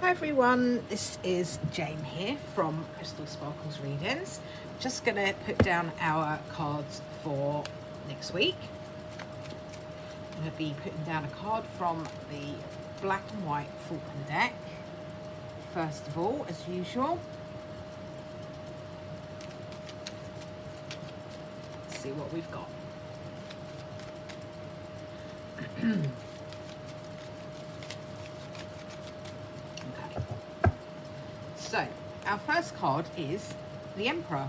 Hi everyone, this is Jane here from Crystal Sparkles Readings. Just going to put down our cards for next week. I'm going to be putting down a card from the black and white Faulkner deck. First of all, as usual. Let's see what we've got. So, our first card is the Emperor.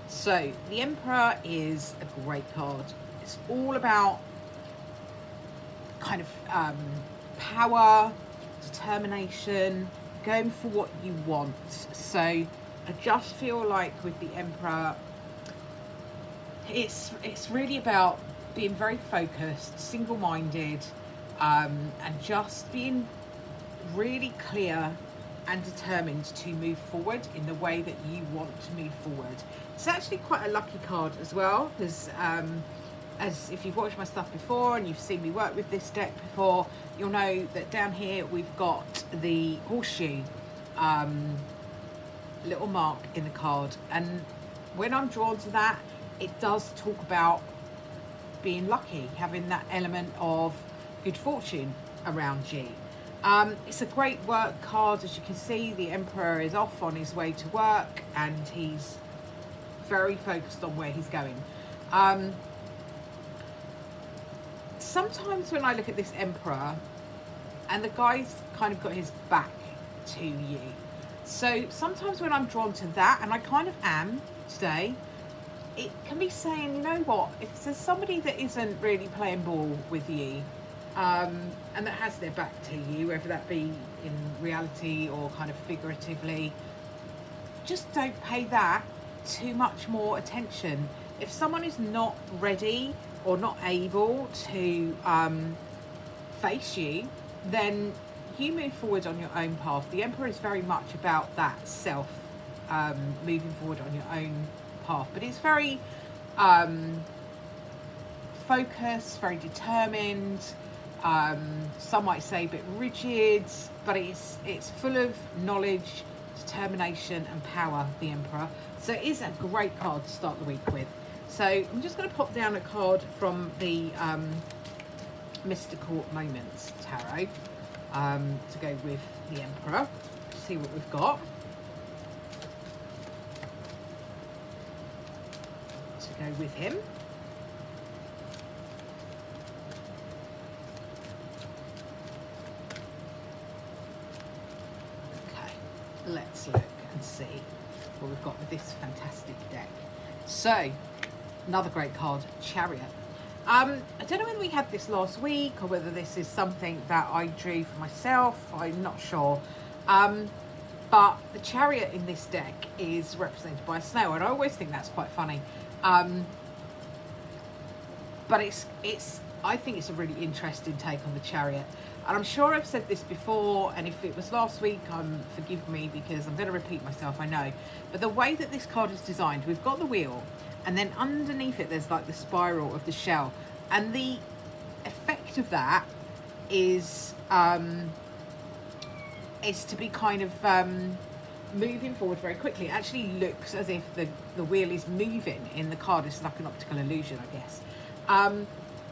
So, the Emperor is a great card. It's all about kind of power, determination, going for what you want. So, I just feel like with the Emperor, it's really about being very focused, single-minded, and just being really clear and determined to move forward in the way that you want to move forward. It's actually quite a lucky card as well, because as if you've watched my stuff before and you've seen me work with this deck before, you'll know that down here we've got the horseshoe little mark in the card, and when I'm drawn to that, it does talk about being lucky, having that element of good fortune around you. It's a great work card. As you can see, the Emperor is off on his way to work and he's very focused on where he's going. Sometimes when I look at this Emperor, and the guy's kind of got his back to you, so sometimes when I'm drawn to that, and I kind of am today, it can be saying, you know what, if there's somebody that isn't really playing ball with you, and that has their back to you, whether that be in reality or kind of figuratively, just don't pay that too much more attention. If someone is not ready or not able to face you, then you move forward on your own path. The Emperor is very much about that self, moving forward on your own path, but it's very focused, very determined. Some might say a bit rigid, but it's full of knowledge, determination and power, the Emperor. So it is a great card to start the week with. So I'm just going to pop down a card from the Mystical Moments Tarot to go with the Emperor. See what we've got. To go with him. Let's look and see what we've got with this fantastic deck. So, another great card, Chariot. I don't know whether we had this last week or whether this is something that I drew for myself. I'm not sure. But the Chariot in this deck is represented by a snail, and I always think that's quite funny. But I think it's a really interesting take on the Chariot. And I'm sure I've said this before, and if it was last week, forgive me because I'm going to repeat myself, I know. But the way that this card is designed, we've got the wheel, and then underneath it there's like the spiral of the shell. And the effect of that is to be kind of moving forward very quickly. It actually looks as if the wheel is moving in the card. It's like an optical illusion, I guess.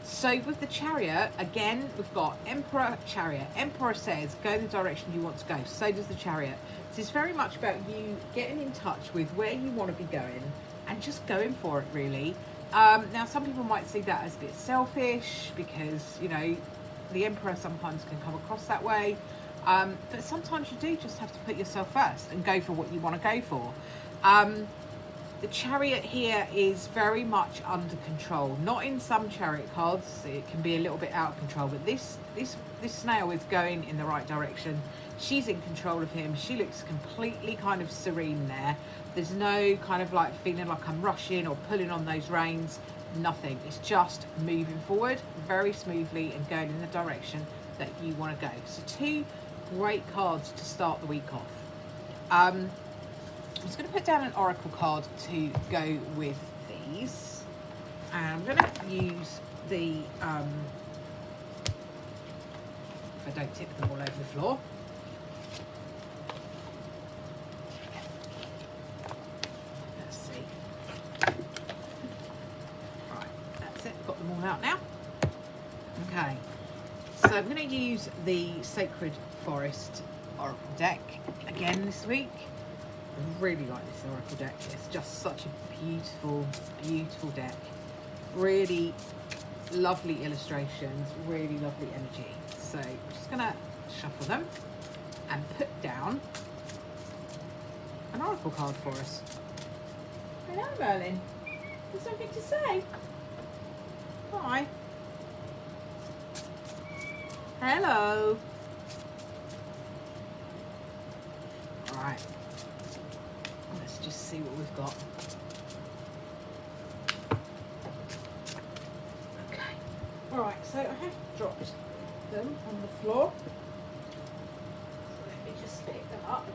So with the Chariot, again, we've got Emperor, Chariot. Emperor says, go the direction you want to go. So does the Chariot. So it's very much about you getting in touch with where you want to be going and just going for it, really. Now, some people might see that as a bit selfish because, you know, the Emperor sometimes can come across that way. But sometimes you do just have to put yourself first and go for what you want to go for. The Chariot here is very much under control. Not in some Chariot cards, it can be a little bit out of control, but this snail is going in the right direction. She's in control of him. She looks completely kind of serene there. There's no kind of like feeling like I'm rushing or pulling on those reins. Nothing. It's just moving forward very smoothly and going in the direction that you want to go. So two great cards to start the week off. I'm just going to put down an oracle card to go with these. And I'm going to use the, if I don't tip them all over the floor, to use the Sacred Forest Oracle deck again this week. I really like this Oracle deck. It's just such a beautiful, beautiful deck. Really lovely illustrations, really lovely energy. So I'm just going to shuffle them and put down an Oracle card for us. Hello, Merlin. There's something to say. Hi. Hello. All right. Let's just see what we've got. Okay. All right. So I have dropped them on the floor. So let me just pick them up.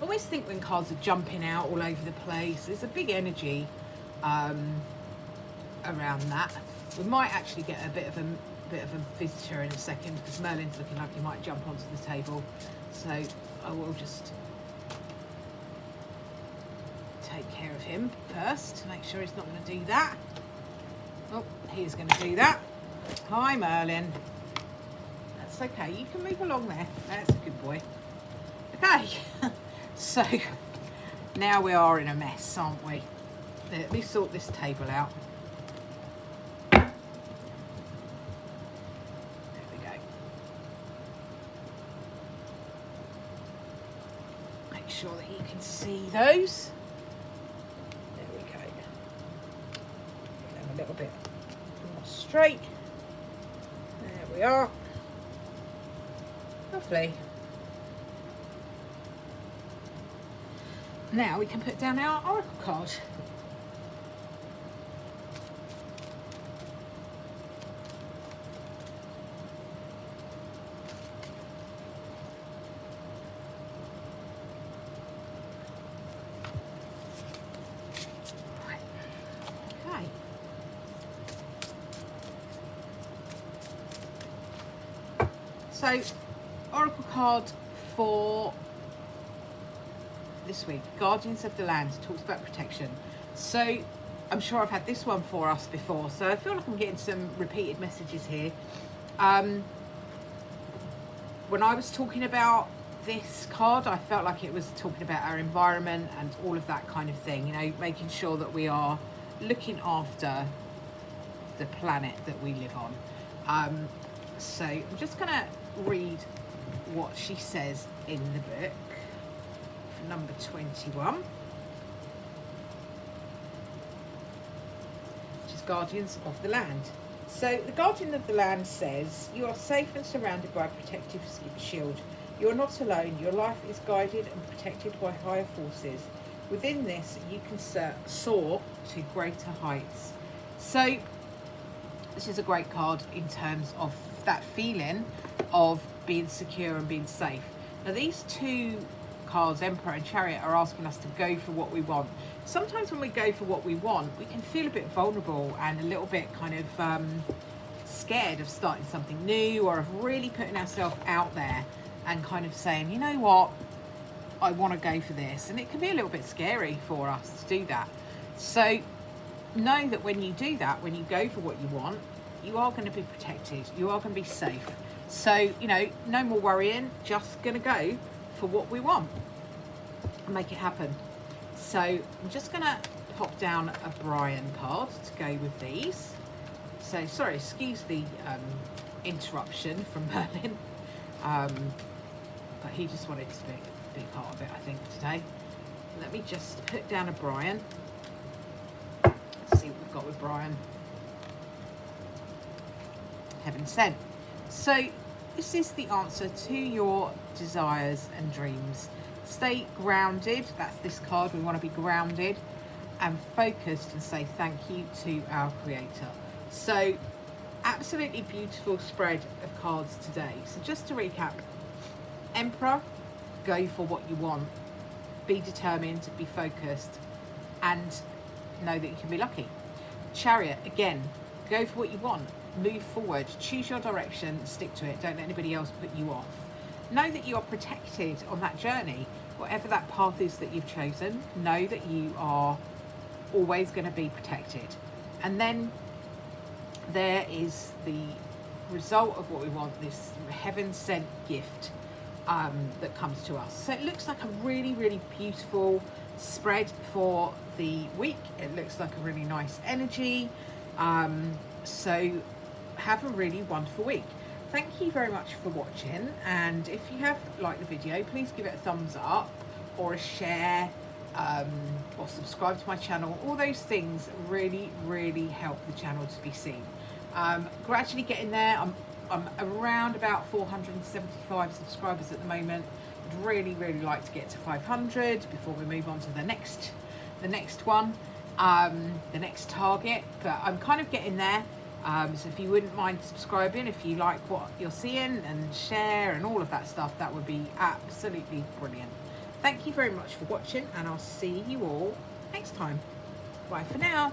I always think when cards are jumping out all over the place, there's a big energy around that. We might actually get a bit of a visitor in a second because Merlin's looking like he might jump onto the table. So I will just take care of him first to make sure he's not going to do that. Oh, he's going to do that. Hi, Merlin. That's okay. You can move along there. That's a good boy. Okay. So now we are in a mess, aren't we? Let me sort this table out. There we go. Make sure that you can see those. There we go. Get them a little bit more straight. There we are. Lovely. Now we can put down our Oracle card. Right. Okay. So, Oracle card for this week, Guardians of the Land, talks about protection. So I'm sure I've had this one for us before, so I feel like I'm getting some repeated messages here. When I was talking about this card, I felt like it was talking about our environment and all of that kind of thing, you know, making sure that we are looking after the planet that we live on. So I'm just going to read what she says in the book. Number 21, which is Guardians of the Land. So the Guardian of the Land says, you are safe and surrounded by a protective shield. You are not alone. Your life is guided and protected by higher forces. Within this, you can soar to greater heights. So this is a great card in terms of that feeling of being secure and being safe. Now these two cards, Emperor and Chariot, are asking us to go for what we want. Sometimes when we go for what we want, we can feel a bit vulnerable and a little bit kind of scared of starting something new, or of really putting ourselves out there and kind of saying, you know what, I want to go for this. And it can be a little bit scary for us to do that. So know that when you do that, when you go for what you want, you are going to be protected, you are going to be safe. So, you know, no more worrying, just going to go for what we want and make it happen. So I'm just going to pop down a Brian card to go with these. So sorry, excuse the interruption from Merlin, but he just wanted to be part of it, I think, today. Let me just put down a Brian. Let's see what we've got with Brian. Heaven sent. So this is the answer to your desires and dreams. Stay grounded. That's this card. We want to be grounded and focused and say thank you to our Creator. So absolutely beautiful spread of cards today. So just to recap, Emperor, go for what you want. Be determined, be focused, and know that you can be lucky. Chariot, again, go for what you want. Move forward, choose your direction, stick to it. Don't let anybody else put you off. Know that you are protected on that journey. Whatever that path is that you've chosen, know that you are always going to be protected. And then there is the result of what we want, this heaven sent gift that comes to us. So it looks like a really, really beautiful spread for the week. It looks like a really nice energy. So have a really wonderful week. Thank you very much for watching, and if you have liked the video, please give it a thumbs up or a share, or subscribe to my channel. All those things really, really help the channel to be seen. Gradually getting there. I'm around about 475 subscribers at the moment. I'd really, really like to get to 500 before we move on to the next one, the next target. But I'm kind of getting there. So if you wouldn't mind subscribing, if you like what you're seeing, and share and all of that stuff, that would be absolutely brilliant. Thank you very much for watching, and I'll see you all next time. Bye for now.